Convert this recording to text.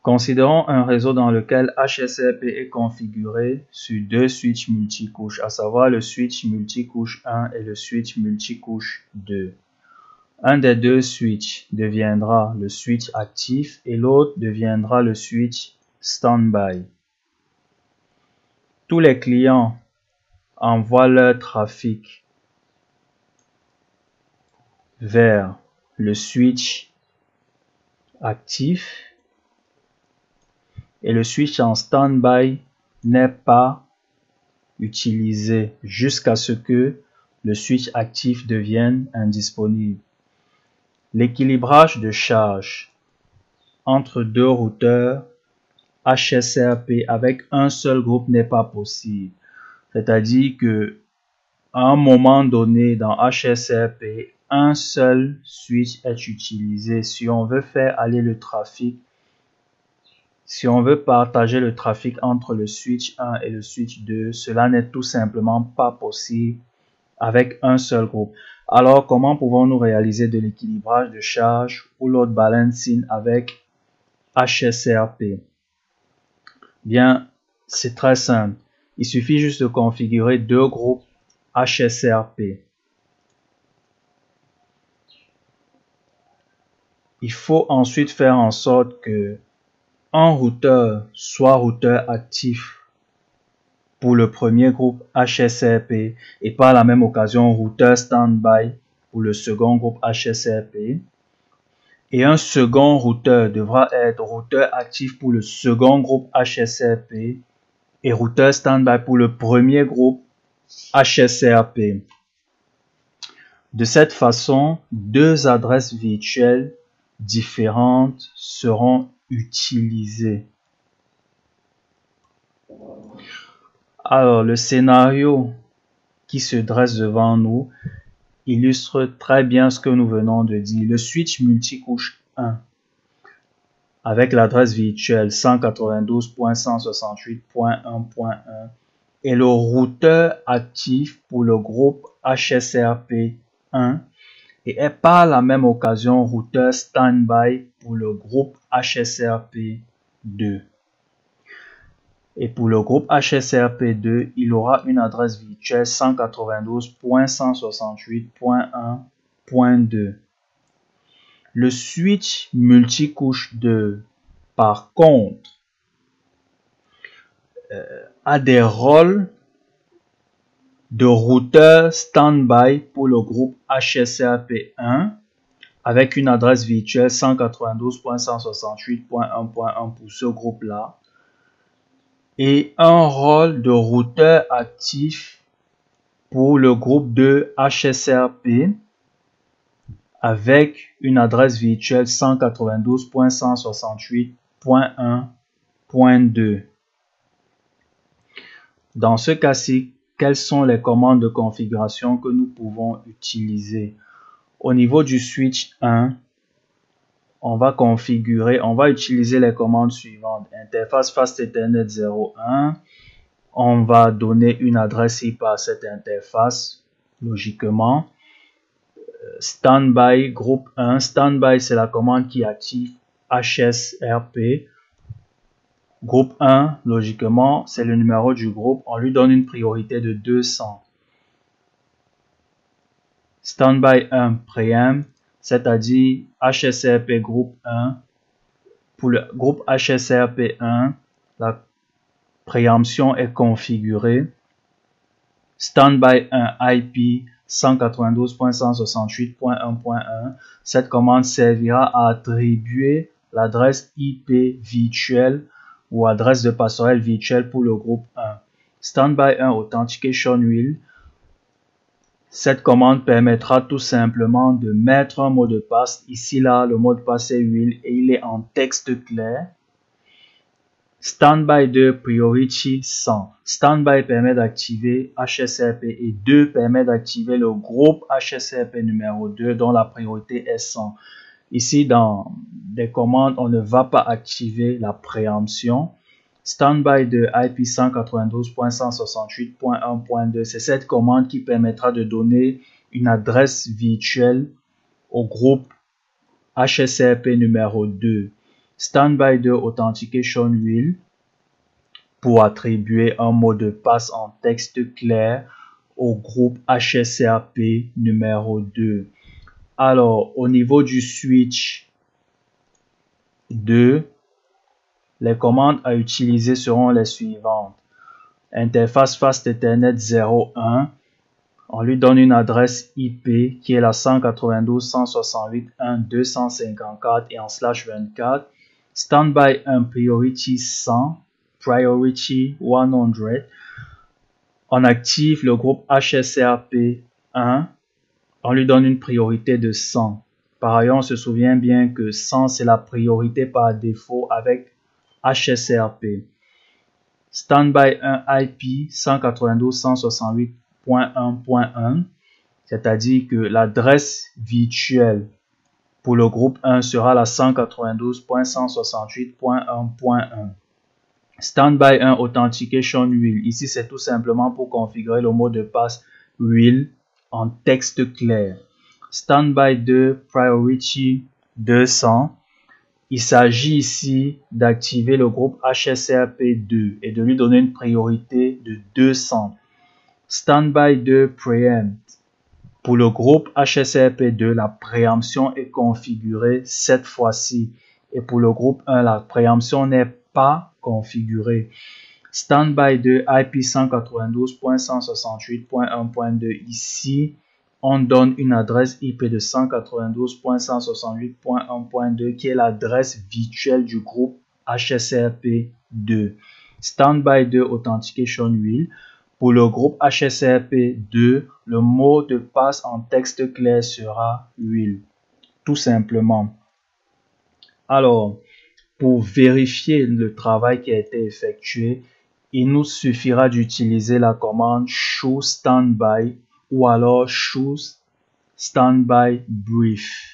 Considérons un réseau dans lequel HSRP est configuré sur deux switches multicouches, à savoir le switch multicouche 1 et le switch multicouche 2. Un des deux switches deviendra le switch actif et l'autre deviendra le switch standby. Tous les clients envoient leur trafic vers le switch actif et le switch en standby n'est pas utilisé jusqu'à ce que le switch actif devienne indisponible. L'équilibrage de charge entre deux routeurs HSRP avec un seul groupe n'est pas possible. C'est-à-dire que à un moment donné dans HSRP, un seul switch est utilisé. Si on veut faire aller le trafic, si on veut partager le trafic entre le switch 1 et le switch 2, cela n'est tout simplement pas possible avec un seul groupe. Alors, comment pouvons-nous réaliser de l'équilibrage de charge ou load balancing avec HSRP? Bien, c'est très simple. Il suffit juste de configurer deux groupes HSRP. Il faut ensuite faire en sorte que un routeur soit routeur actif pour le premier groupe HSRP et par la même occasion routeur standby pour le second groupe HSRP. Et un second routeur devra être routeur actif pour le second groupe HSRP et routeur standby pour le premier groupe HSRP. De cette façon, deux adresses virtuelles différentes seront utilisées. Alors, le scénario qui se dresse devant nous illustre très bien ce que nous venons de dire. Le switch multicouche 1 avec l'adresse virtuelle 192.168.1.1 est le routeur actif pour le groupe HSRP 1 et est par la même occasion routeur standby pour le groupe HSRP 2. Et pour le groupe HSRP2, il aura une adresse virtuelle 192.168.1.2. Le switch multicouche 2, par contre, a des rôles de routeur standby pour le groupe HSRP1 avec une adresse virtuelle 192.168.1.1 pour ce groupe-là. Et un rôle de routeur actif pour le groupe de HSRP avec une adresse virtuelle 192.168.1.2. Dans ce cas-ci, quelles sont les commandes de configuration que nous pouvons utiliser? Au niveau du switch 1, on va utiliser les commandes suivantes. Interface Fast Ethernet 01. On va donner une adresse IP à cette interface, logiquement. Standby groupe 1. Standby, c'est la commande qui active HSRP. Groupe 1, logiquement, c'est le numéro du groupe. On lui donne une priorité de 200. Standby 1 préempt, c'est-à-dire HSRP groupe 1. Pour le groupe HSRP1, la préemption est configurée. Standby 1 IP 192.168.1.1. Cette commande servira à attribuer l'adresse IP virtuelle ou adresse de passerelle virtuelle pour le groupe 1. Standby 1 Authentication Wheel. Cette commande permettra tout simplement de mettre un mot de passe. Ici, là, le mot de passe est Wheel et il est en texte clair. Standby 2 Priority 100. Standby permet d'activer HSRP et 2 permet d'activer le groupe HSRP numéro 2 dont la priorité est 100. Ici, dans des commandes, on ne va pas activer la préemption. Standby de IP 192.168.1.2, c'est cette commande qui permettra de donner une adresse virtuelle au groupe HSRP numéro 2. Standby 2 Authentication Will pour attribuer un mot de passe en texte clair au groupe HSCRP numéro 2. Alors, au niveau du switch 2, les commandes à utiliser seront les suivantes. Interface Fast Ethernet 01, on lui donne une adresse IP qui est la 192.168.1.254 et en /24. Standby 1 Priority 100, Priority 100. On active le groupe HSCRP 1, on lui donne une priorité de 100. Par ailleurs, on se souvient bien que 100 c'est la priorité par défaut avec HSCRP. Standby 1 IP 192.168.1.1, c'est-à-dire que l'adresse virtuelle pour le groupe 1 sera la 192.168.1.1. Standby 1 Authentication Will, ici c'est tout simplement pour configurer le mot de passe Will en texte clair. Standby 2 Priority 200, il s'agit ici d'activer le groupe HSCRP2 et de lui donner une priorité de 200. Standby 2 Preempt. Pour le groupe HSCRP2, la préemption est configurée cette fois-ci. Et pour le groupe 1, la préemption n'est pas configurée. Standby 2 IP 192.168.1.2. Ici, on donne une adresse IP de 192.168.1.2 qui est l'adresse virtuelle du groupe HSCRP2. Standby 2 Authentication Will. Pour le groupe HSCRP2, le mot de passe en texte clair sera Will. Tout simplement. Alors, pour vérifier le travail qui a été effectué, il nous suffira d'utiliser la commande show standby ou alors show standby brief.